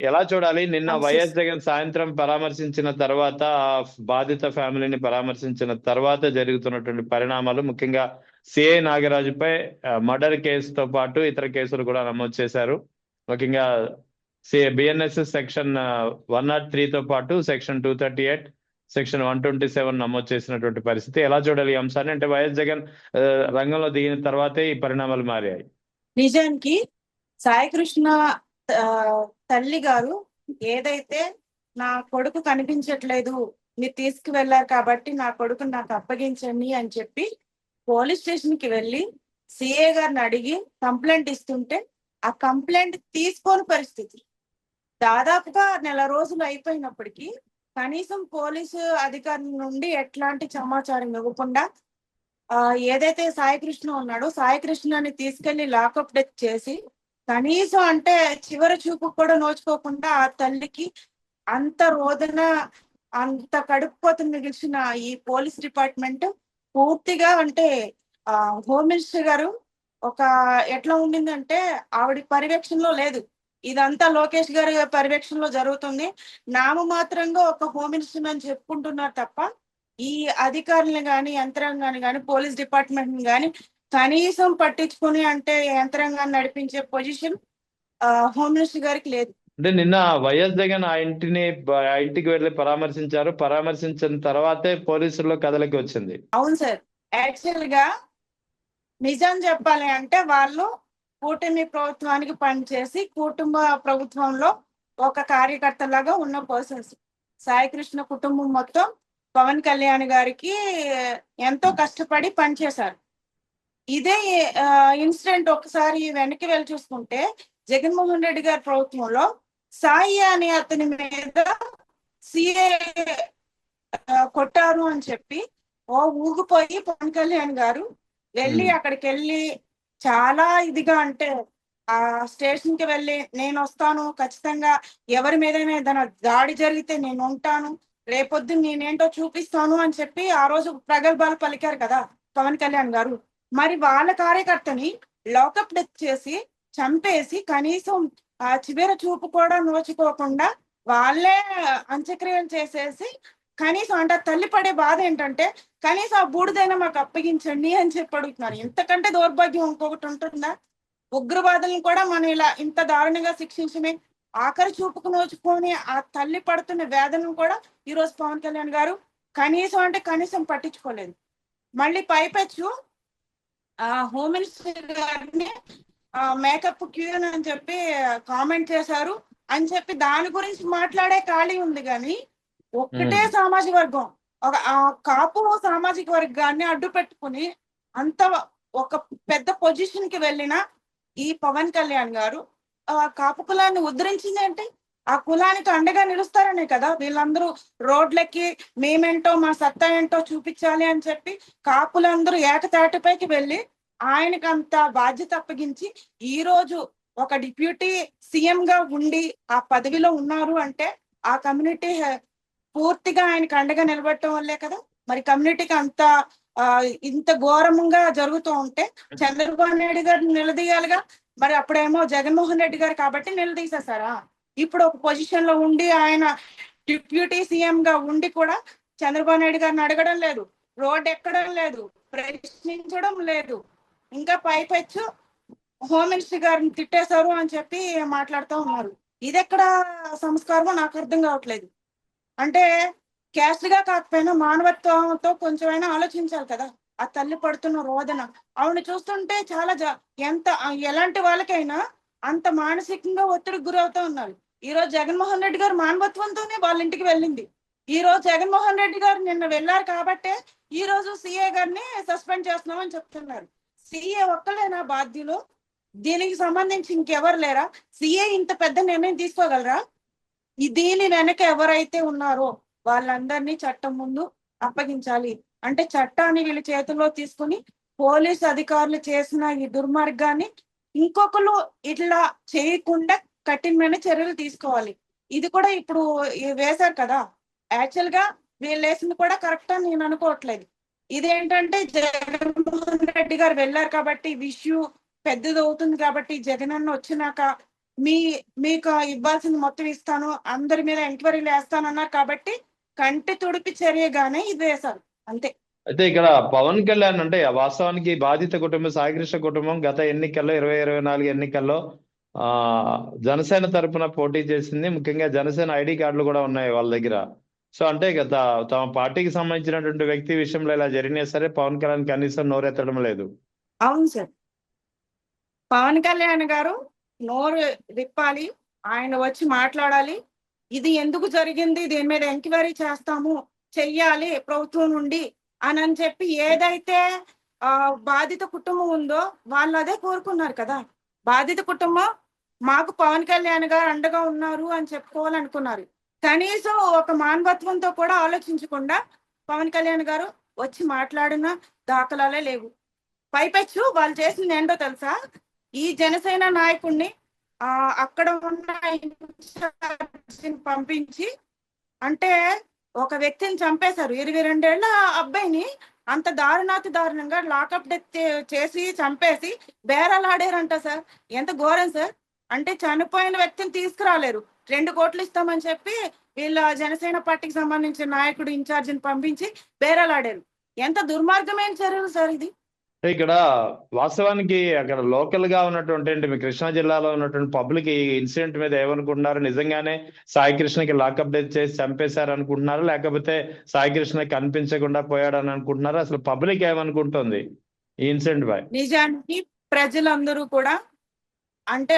ఎలా చూడాలి? నిన్న అవును వైఎస్ జగన్ సాయంత్రం పరామర్శించిన తర్వాత, బాధిత ఫ్యామిలీని పరామర్శించిన తర్వాత జరుగుతున్నటువంటి పరిణామాలు, ముఖ్యంగా సిఐ నాగరాజుపై మర్డర్ కేసుతో పాటు ఇతర కేసులు కూడా నమోదు చేశారు. ముఖ్యంగా బిఎన్ఎస్ఎస్ సెక్షన్ 103తో పాటు సెక్షన్ 238, సెక్షన్ 127 నమోదు చేసినటువంటి పరిస్థితి. ఎలా చూడాలి ఈ అంశాన్ని? అంటే వైఎస్ జగన్ ఆ, రంగంలో దిగిన తర్వాతే ఈ పరిణామాలు మారాయి. నిజానికి సాయి కృష్ణ ఆ, తల్లి గారు ఏదైతే నా కొడుకు కనిపించట్లేదు, మీరు తీసుకువెళ్ళారు కాబట్టి నా కొడుకు నాకు అప్పగించండి అని చెప్పి పోలీస్ స్టేషన్ కి వెళ్ళి సిఏ గారిని అడిగి కంప్లైంట్ ఇస్తుంటే ఆ కంప్లైంట్ తీసుకోని పరిస్థితి. దాదాపుగా నెల రోజులు అయిపోయినప్పటికీ కనీసం పోలీసు అధికారుల నుండి ఎట్లాంటి సమాచారం ఇవ్వకుండా ఏదైతే సాయి కృష్ణ ఉన్నాడో సాయి కృష్ణని తీసుకెళ్లి లాకప్ డెత్ చేసి కనీసం అంటే చివరి చూపు కూడా నోచుకోకుండా ఆ తల్లికి అంత రోదన, అంత కడుపుకోతను మిగిల్చిన ఈ పోలీస్ డిపార్ట్మెంట్ పూర్తిగా అంటే హోమ్ మినిస్టర్ గారు ఒక ఎట్లా ఉండిందంటే ఆవిడ పర్యవేక్షణలో లేదు. ఇదంతా లోకేష్ గారి పర్యవేక్షణలో జరుగుతుంది. నామమాత్రంగా ఒక హోమ్ మినిస్టర్ అని చెప్పుకుంటున్నారు తప్ప ఈ అధికారులను గాని యంత్రాంగాన్ని గాని పోలీస్ డిపార్ట్మెంట్ గాని కనీసం పట్టించుకుని అంటే యంత్రాంగాన్ని నడిపించే పొజిషన్ హోమ్ మినిస్టర్ గారికి లేదు. అంటే నిన్న వైఎస్ జగన్ ఆ ఇంటికి వెళ్ళి పరామర్శించారు. పరామర్శించిన తర్వాతే పోలీసుల్లో కదలికి వచ్చింది. అవును సార్. యాక్చువల్ గా నిజం చెప్పాలి అంటే వాళ్ళు కూటమి ప్రభుత్వానికి పనిచేసి కుటుంబ ప్రభుత్వంలో ఒక కార్యకర్తలాగా ఉన్న పర్సన్స్. సాయి కృష్ణ కుటుంబం మొత్తం పవన్ కళ్యాణ్ గారికి ఎంతో కష్టపడి పనిచేశారు. ఇదే ఇన్సిడెంట్ ఒకసారి వెనక్కి వెళ్ళి చూసుకుంటే జగన్మోహన్ రెడ్డి గారి ప్రభుత్వంలో సాయి అనే అతని మీద సిఏ కొట్టారు అని చెప్పి ఊగిపోయి పవన్ కళ్యాణ్ గారు వెళ్ళి అక్కడికి వెళ్ళి చాలా ఇదిగా అంటే ఆ స్టేషన్ కి వెళ్ళి నేను వస్తాను ఖచ్చితంగా, ఎవరి మీదైనా ఏదైనా దాడి జరిగితే నేను ఉంటాను, రేపొద్దు నేనేంటో చూపిస్తాను అని చెప్పి ఆ రోజు ప్రగల్భాలు పలికారు కదా పవన్ కళ్యాణ్ గారు. మరి వాళ్ళ కార్యకర్తని లాకప్ డెత్ చేసి చంపేసి కనీసం ఆ చివరి చూపు కూడా నోచుకోకుండా వాళ్ళే అంత్యక్రియలు చేసేసి కనీసం అంటే తల్లి పడే బాధ ఏంటంటే కనీసం ఆ బూడిదైనా మాకు అప్పగించండి అని చెప్పి అడుగుతున్నారు. ఇంతకంటే దౌర్భాగ్యం ఇంకొకటి ఉంటుందా? ఉగ్రవాదులను కూడా మనం ఇలా ఇంత దారుణంగా శిక్షించమే ఆఖరి చూపుకు నోచుకొని ఆ తల్లి పడుతున్న వేదనను కూడా ఈ రోజు పవన్ కళ్యాణ్ గారు కనీసం అంటే కనీసం పట్టించుకోలేదు. మళ్ళీ పైపెచ్చు హోమ్ మినిస్టర్ గారిని మేకప్ క్యూన్ అని చెప్పి కామెంట్ చేశారు అని చెప్పి దాని గురించి మాట్లాడే ఖాళీ ఉంది కానీ ఒక్కటే సామాజిక వర్గం, ఒక కాపు సామాజిక వర్గాన్ని అడ్డు పెట్టుకుని అంత ఒక పెద్ద పొజిషన్ కి వెళ్ళిన ఈ పవన్ కళ్యాణ్ గారు కాపు కులాన్ని ఉద్ధరించింది అంటే ఆ కులానికి అండగా నిలుస్తారనే కదా వీళ్ళందరూ రోడ్లకి మేమేంటో మా సత్తా ఏంటో చూపించాలి అని చెప్పి కాపులందరూ ఏకతాటిపైకి వెళ్ళి ఆయనకు అంత బాధ్యత అప్పగించి ఈ రోజు ఒక డిప్యూటీ సీఎం గా ఉండి ఆ పదవిలో ఉన్నారు అంటే ఆ కమ్యూనిటీ పూర్తిగా ఆయనకు అండగా నిలబడటం వల్లే కదా. మరి కమ్యూనిటీకి అంత ఇంత ఘోరంగా జరుగుతూ ఉంటే చంద్రబాబు నాయుడు గారిని నిలదీయాలిగా. మరి అప్పుడేమో జగన్మోహన్ రెడ్డి గారు కాబట్టి నిలదీసేశారా? ఇప్పుడు ఒక పొజిషన్ లో ఉండి ఆయన డిప్యూటీ సీఎం గా ఉండి కూడా చంద్రబాబు నాయుడు గారిని అడగడం లేదు, రోడ్ ఎక్కడం లేదు, ప్రశ్నించడం లేదు, ఇంకా పైపెచ్చు హోమ్ మినిస్టర్ గారిని తిట్టేశారు అని చెప్పి మాట్లాడుతూ ఉన్నారు. ఇది ఎక్కడ సంస్కారమో నాకు అర్థం కావట్లేదు. అంటే క్యాస్ట్ గా కాకపోయినా మానవత్వంతో కొంచెమైనా ఆలోచించాలి కదా. ఆ తల్లి పడుతున్న రోదన ఆవిడ చూస్తుంటే చాలా ఎంత ఎలాంటి వాళ్ళకైనా అంత మానసికంగా ఒత్తిడికి గురవుతూ ఉన్నారు. ఈ రోజు జగన్మోహన్ రెడ్డి గారు మానవత్వంతోనే వాళ్ళ ఇంటికి వెళ్ళింది. ఈ రోజు జగన్మోహన్ రెడ్డి గారు నిన్న వెళ్ళారు కాబట్టే ఈ రోజు సిఏ గారిని సస్పెండ్ చేస్తున్నామని చెప్తున్నారు. సిఏ ఒక్కలేనా బాధ్యులు? దీనికి సంబంధించి ఇంకెవరు లేరా? సిఏ ఇంత పెద్ద నిర్ణయం తీసుకోగలరా? దీని వెనక ఎవరైతే ఉన్నారో వాళ్ళందరినీ చట్టం ముందు అప్పగించాలి. అంటే చట్టాన్ని వీళ్ళ చేతుల్లో తీసుకుని పోలీసు అధికారులు చేసిన ఈ దుర్మార్గాన్ని ఇంకొకరు ఇట్లా చేయకుండా కఠినమైన చర్యలు తీసుకోవాలి. ఇది కూడా ఇప్పుడు వేశారు కదా. యాక్చువల్ గా వీళ్ళు వేసింది కూడా కరెక్ట్ అని నేను అనుకోవట్లేదు. ఇదేంటంటే జగన్మోహన్ రెడ్డి గారు వెళ్ళారు కాబట్టి విష్యూ పెద్దది అవుతుంది కాబట్టి జగన్ అన్న వచ్చినాక మీ మీకు ఇవ్వాల్సింది మొత్తం ఇస్తాను, అందరి మీద ఎంక్వైరీలు వేస్తాను అన్నారు కాబట్టి కంటి తుడిపి చర్యగానే ఇది వేశారు అంతే. అయితే ఇక్కడ పవన్ కళ్యాణ్ అంటే వాస్తవానికి బాధిత కుటుంబం సాయికృష్ణ కుటుంబం గత ఎన్నికల్లో 2024 ఎన్నికల్లో ఆ జనసేన తరపున పోటీ చేసింది. ముఖ్యంగా జనసేన ఐడి కార్డులు కూడా ఉన్నాయి వాళ్ళ దగ్గర. సో అంటే గత తమ పార్టీకి సంబంధించినటువంటి వ్యక్తి విషయంలో ఇలా జరిగినా సరే పవన్ కళ్యాణ్ కనీసం నోరెత్తడం లేదు. అవును సార్, పవన్ కళ్యాణ్ గారు నోరు విప్పాలి, ఆయన వచ్చి మాట్లాడాలి. ఇది ఎందుకు జరిగింది, దీని మీద ఎంక్వైరీ చేస్తాము, చెయ్యాలి ప్రభుత్వం నుండి అని చెప్పి ఏదైతే బాధిత కుటుంబం ఉందో వాళ్ళు అదే కోరుకున్నారు కదా. బాధిత కుటుంబం మాకు పవన్ కళ్యాణ్ గారు అండగా ఉన్నారు అని చెప్పుకోవాలనుకున్నారు. కనీసం ఒక మానవత్వంతో కూడా ఆలోచించకుండా పవన్ కళ్యాణ్ గారు వచ్చి మాట్లాడిన దాఖలాలే లేవు. పైపెచ్చు వాళ్ళు చేసింది ఏంటో తెలుసా, ఈ జనసేన నాయకుడిని అక్కడ ఉన్న ఇన్ఛార్జిని పంపించి, అంటే ఒక వ్యక్తిని చంపేశారు, 22 ఏళ్ల అబ్బాయిని అంత దారుణాతి దారుణంగా లాకప్ డెత్ చేసి చంపేసి బేరాలాడారంట సార్. ఎంత ఘోరం సార్. అంటే చనిపోయిన వ్యక్తిని తీసుకురాలేరు, 2 కోట్లు ఇస్తామని చెప్పి వీళ్ళ జనసేన పార్టీకి సంబంధించిన నాయకుడు ఇన్ఛార్జిని పంపించి బేరాలాడారు. ఎంత దుర్మార్గమైన చర్యలు సార్ ఇది. ఇక్కడ వాస్తవానికి అక్కడ లోకల్ గా ఉన్నటువంటి మీ కృష్ణా జిల్లాలో ఉన్నటువంటి పబ్లిక్ ఈ ఇన్సిడెంట్ మీద ఏమనుకుంటున్నారు? నిజంగానే సాయి కృష్ణకి లాకప్ డెత్ చేసి చంపేశారు అనుకుంటున్నారా, లేకపోతే సాయి కృష్ణ కనిపించకుండా పోయాడని అనుకుంటున్నారా? అసలు పబ్లిక్ ఏమనుకుంటుంది ఈ ఇన్సిడెంట్ పై? నిజానికి ప్రజలందరూ కూడా, అంటే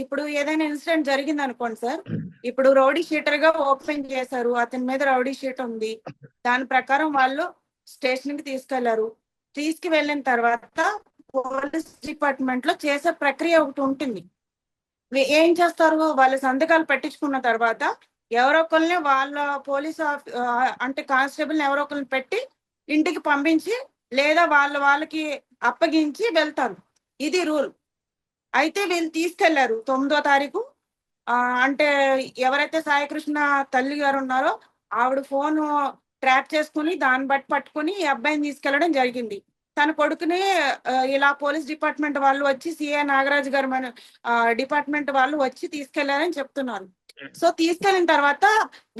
ఇప్పుడు ఏదైనా ఇన్సిడెంట్ జరిగింది అనుకోండి సార్, ఇప్పుడు రౌడీ షీటర్ గా ఓపెన్ చేశారు, అతని మీద రౌడీ షీట్ ఉంది, దాని ప్రకారం వాళ్ళు స్టేషన్ కి తీసుకెళ్లారు. తీసుకువెళ్ళిన తర్వాత పోలీస్ డిపార్ట్మెంట్ లో చేసే ప్రక్రియ ఒకటి ఉంటుంది. ఏం చేస్తారు, వాళ్ళ సంతకాలు పెట్టించుకున్న తర్వాత ఎవరొకరిని వాళ్ళ పోలీస్ అంటే కానిస్టేబుల్ ఎవరో ఒకరిని పెట్టి ఇంటికి పంపించి లేదా వాళ్ళకి అప్పగించి వెళ్తారు. ఇది రూల్. అయితే వీళ్ళు తీసుకెళ్లారు 9వ తారీఖు. అంటే ఎవరైతే సాయికృష్ణ తల్లి గారు ఉన్నారో ఆవిడ ఫోన్ ట్రాక్ చేసుకుని దాన్ని బట్టి పట్టుకుని ఈ అబ్బాయిని తీసుకెళ్లడం జరిగింది. తన కొడుకుని ఇలా పోలీస్ డిపార్ట్మెంట్ వాళ్ళు వచ్చి సిఐ నాగరాజు గారు మన డిపార్ట్మెంట్ వాళ్ళు వచ్చి తీసుకెళ్లారని చెప్తున్నారు. సో తీసుకెళ్లిన తర్వాత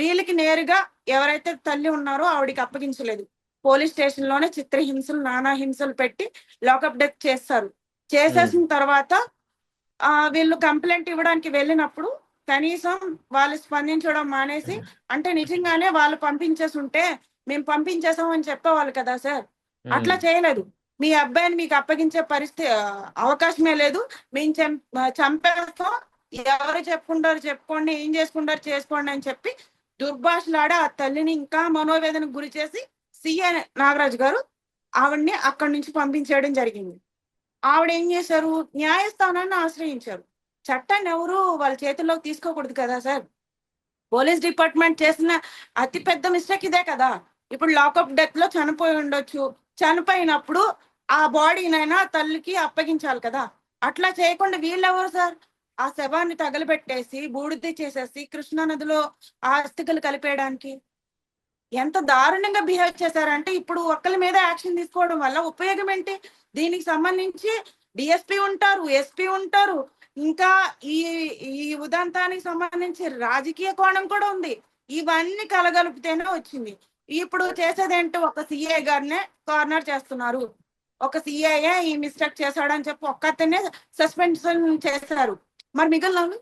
వీళ్ళకి నేరుగా ఎవరైతే తల్లి ఉన్నారో ఆవిడికి అప్పగించలేదు. పోలీస్ స్టేషన్ లోనే చిత్రహింసలు నానా హింసలు పెట్టి లాకప్ డెత్ చేస్తారు. చేసేసిన తర్వాత వీళ్ళు కంప్లైంట్ ఇవ్వడానికి వెళ్ళినప్పుడు కనీసం వాళ్ళు స్పందించడం మానేసి, అంటే నిజంగానే వాళ్ళు పంపించేసి ఉంటే మేము పంపించేసాం అని చెప్పేవాళ్ళు కదా సార్. అట్లా చేయలేదు. మీ అబ్బాయిని మీకు అప్పగించే పరిస్థితి అవకాశమే లేదు, మేము చంపేస్తాం, ఎవరు చెప్పుకుంటారు చెప్పుకోండి, ఏం చేసుకుంటారు చేసుకోండి అని చెప్పి దుర్భాషలాడి ఆ తల్లిని ఇంకా మనోవేదనకు గురి చేసి సిఐ నాగరాజు గారు ఆవిడ్ని అక్కడి నుంచి పంపించేయడం జరిగింది. ఆవిడ ఏం చేశారు, న్యాయస్థానాన్ని ఆశ్రయించారు. చట్టాన్ని ఎవరు వాళ్ళ చేతుల్లోకి తీసుకోకూడదు కదా సార్. పోలీస్ డిపార్ట్మెంట్ చేసిన అతి పెద్ద మిస్టేక్ ఇదే కదా. ఇప్పుడు లాకప్ డెత్ లో చనిపోయి ఉండొచ్చు, చనిపోయినప్పుడు ఆ బాడీనైనా తల్లికి అప్పగించాలి కదా. అట్లా చేయకుండా వీళ్ళెవరు సార్, ఆ శవాన్ని తగలబెట్టేసి బూడిద చేసేసి కృష్ణా నదిలో ఆ అస్థికలు కలిపేయడానికి ఎంత దారుణంగా బిహేవ్ చేశారంటే, ఇప్పుడు ఒక్కరి మీద యాక్షన్ తీసుకోవడం వల్ల ఉపయోగం ఏంటి? దీనికి సంబంధించి డిఎస్పీ ఉంటారు, ఎస్పీ ఉంటారు, ఇంకా ఈ ఈ ఉదంతానికి సంబంధించి రాజకీయ కోణం కూడా ఉంది. ఇవన్నీ కలగలిపితేనే వచ్చింది. ఇప్పుడు చేసేదేంటి, ఒక సిఐ గారినే కార్నర్ చేస్తున్నారు. ఒక సిఐ ఈ మిస్టేక్ చేశాడని చెప్పి ఒక్కతనే సస్పెన్షన్ చేశారు. మరి మిగిలిన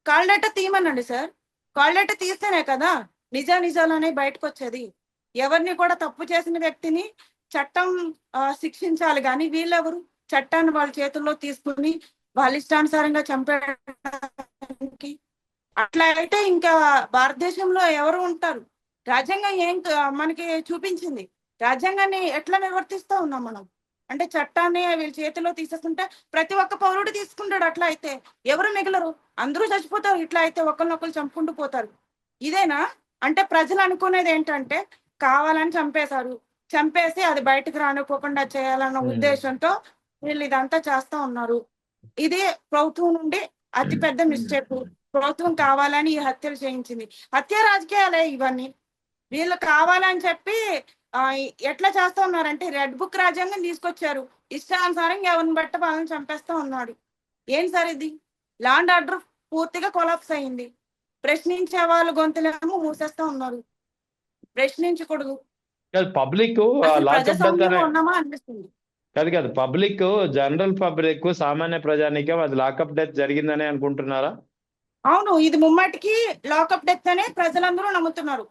కాల్ డేటా తీయమనండి సార్. కాల్ డేటా తీస్తేనే కదా నిజాలు అనేవి బయటకు వచ్చేది. ఎవరిని కూడా తప్పు చేసిన వ్యక్తిని చట్టం శిక్షించాలి, కానీ వీళ్ళెవరు చట్టాన్ని వాళ్ళ చేతుల్లో తీసుకుని వాళ్ళ ఇష్టానుసారంగా చంపేయడానికి? అట్లా అయితే ఇంకా భారతదేశంలో ఎవరు ఉంటారు? రాజ్యాంగం ఏం మనకి చూపించింది? రాజ్యాంగాన్ని ఎట్లా నిర్వర్తిస్తూ ఉన్నాం మనం? అంటే చట్టాన్ని వీళ్ళ చేతిలో తీసేస్తుంటే ప్రతి ఒక్క పౌరుడు తీసుకుంటాడు. అట్లా అయితే ఎవరు మిగలరు, అందరూ చచ్చిపోతారు. ఇట్లా అయితే ఒకరినొకరు చంపుకుంటూ పోతారు. ఇదేనా? అంటే ప్రజలు అనుకునేది ఏంటంటే కావాలని చంపేశారు, చంపేసి అది బయటకు రానుకోకుండా చేయాలన్న ఉద్దేశంతో వీళ్ళు ఇదంతా చేస్తా ఉన్నారు. ఇది ప్రభుత్వం నుండి అతి పెద్ద మిస్టేక్. ప్రభుత్వం కావాలని ఈ హత్యలు చేయించింది. హత్య రాజకీయాలే ఇవన్నీ. వీళ్ళు కావాలని చెప్పి ఎట్లా చేస్తా ఉన్నారంటే రెడ్ బుక్ రాజ్యాంగం తీసుకొచ్చారు, ఇష్టానుసారం ఎవరిని బట్ట వాళ్ళని చంపేస్తా ఉన్నాడు. ఏం సార్ ఇది? లా అండ్ ఆర్డర్ పూర్తిగా కొలాప్స్ అయింది. ప్రశ్నించే వాళ్ళు గొంతులేమో మూసేస్తా ఉన్నారు. ప్రశ్నించకూడదు. పబ్లిక్ అసలు లాకప్ డెత్ ప్రజాస్వామ్యంలో అనే ఉన్నామా అనిపిస్తుంది. కాదు పబ్లిక్, జనరల్ పబ్లిక్, సామాన్య ప్రజానికం అది లాకప్ డెత్ జరిగిందని అనుకుంటున్నారా? అవును, ఇది ముమ్మాటికి లాకప్ డెత్ అనే ప్రజలందరూ నమ్ముతున్నారు.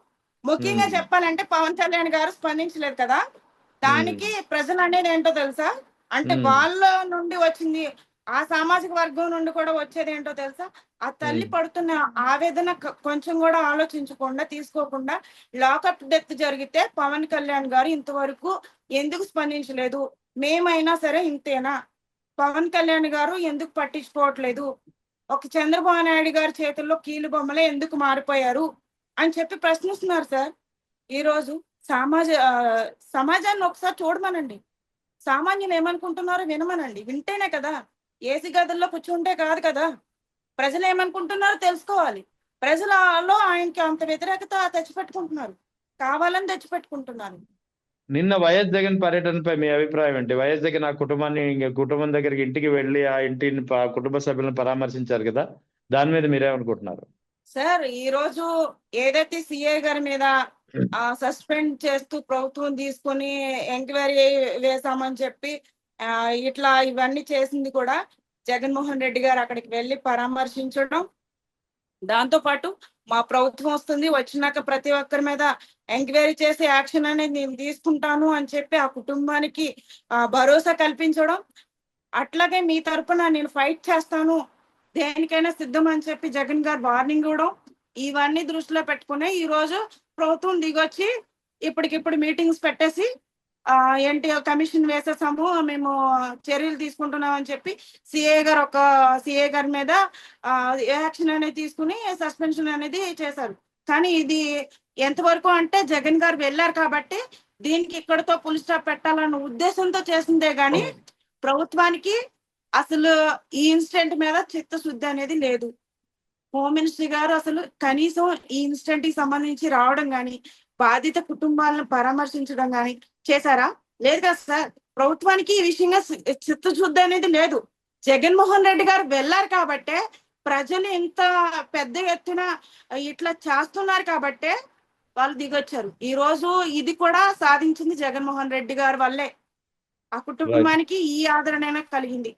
ముఖ్యంగా ఉమ్, చెప్పాలంటే పవన్ కళ్యాణ్ గారు స్పందించలేదు కదా, ఉమ్, దానికి ప్రజలు అనేది ఏంటో తెలుసా? అంటే ఉమ్, వాళ్ళ నుండి వచ్చింది, ఆ సామాజిక వర్గం నుండి కూడా వచ్చేది ఏంటో తెలుసా? ఆ తల్లి ఉమ్. పడుతున్న ఆవేదన కొంచెం కూడా ఆలోచించకుండా, తీసుకోకుండా లాకప్ డెత్ జరిగితే పవన్ కళ్యాణ్ గారు ఇంతవరకు ఎందుకు స్పందించలేదు? మేమైనా సరే ఇంతేనా? పవన్ కళ్యాణ్ గారు ఎందుకు పట్టించుకోవట్లేదు? ఒక చంద్రబాబు నాయుడు గారి చేతుల్లో కీలు బొమ్మలే ఎందుకు మారిపోయారు అని చెప్పి ప్రశ్నిస్తున్నారు సార్. ఈ రోజు సమాజాన్ని ఒకసారి చూడమనండి. సామాన్యులు ఏమనుకుంటున్నారో వినమనండి. వింటేనే కదా, ఏసీ గదుల్లో కూర్చుంటే కాదు కదా. ప్రజలు ఏమనుకుంటున్నారో తెలుసుకోవాలి. ప్రజలలో ఆయనకి అంత వ్యతిరేకత తెచ్చిపెట్టుకుంటున్నారు, కావాలని తెచ్చిపెట్టుకుంటున్నారు. నిన్న వైఎస్ జగన్ పర్యటనపై మీ అభిప్రాయం ఏంటి? వైఎస్ జగన్ ఆ కుటుంబం దగ్గరికి ఇంటికి వెళ్ళి ఆ ఇంటిని కుటుంబ సభ్యులను పరామర్శించారు కదా, దాని మీద మీరేమనుకుంటున్నారు? సార్, ఈ రోజు ఏదైతే సిఏ గారి మీద సస్పెండ్ చేస్తూ ప్రభుత్వం తీసుకొని ఎంక్వైరీ వేసామని చెప్పి ఇట్లా ఇవన్నీ చేసింది కూడా జగన్మోహన్ రెడ్డి గారు అక్కడికి వెళ్ళి పరామర్శించడం. దాంతో పాటు మా ప్రభుత్వం వస్తుంది, వచ్చినాక ప్రతి ఒక్కరి మీద ఎంక్వైరీ చేసి యాక్షన్ అనేది నేను తీసుకుంటాను అని చెప్పి ఆ కుటుంబానికి భరోసా కల్పించడం. అట్లాగే మీ తరపున నేను ఫైట్ చేస్తాను, దేనికైనా సిద్ధం అని చెప్పి జగన్ గారు వార్నింగ్ ఇవ్వడం. ఇవన్నీ దృష్టిలో పెట్టుకునే ఈ రోజు ప్రభుత్వం దిగొచ్చి ఇప్పటికిప్పుడు మీటింగ్స్ పెట్టేసి ఏంటి కమిషన్ వేసేసాము, మేము చర్యలు తీసుకుంటున్నాం అని చెప్పి సిఏ గారి మీద యాక్షన్ అనేది తీసుకుని సస్పెన్షన్ అనేది చేశారు. కానీ ఇది ఎంతవరకు అంటే జగన్ గారు వెళ్ళారు కాబట్టి దీనికి ఇక్కడతో ఫుల్ స్టాప్ పెట్టాలన్న ఉద్దేశంతో చేసిందే గాని ప్రభుత్వానికి అసలు ఈ ఇన్సిడెంట్ మీద చిత్తశుద్ధి అనేది లేదు. హోమ్ మినిస్టర్ గారు అసలు కనీసం ఈ ఇన్సిడెంట్ కి సంబంధించి రావడం గాని, బాధిత కుటుంబాలను పరామర్శించడం గాని చేశారా? లేదు కదా సార్. ప్రభుత్వానికి ఈ విషయంగా చిత్తశుద్ధి అనేది లేదు. జగన్మోహన్ రెడ్డి గారు వెళ్ళారు కాబట్టే ప్రజలు ఇంత పెద్ద ఎత్తున ఇట్లా చేస్తున్నారు కాబట్టే వాళ్ళు దిగొచ్చారు. ఈ రోజు ఇది కూడా సాధించింది జగన్మోహన్ రెడ్డి గారి వల్లే. ఆ రైట్. కుటుంబానికి ఈ ఆదరణ కలిగింది.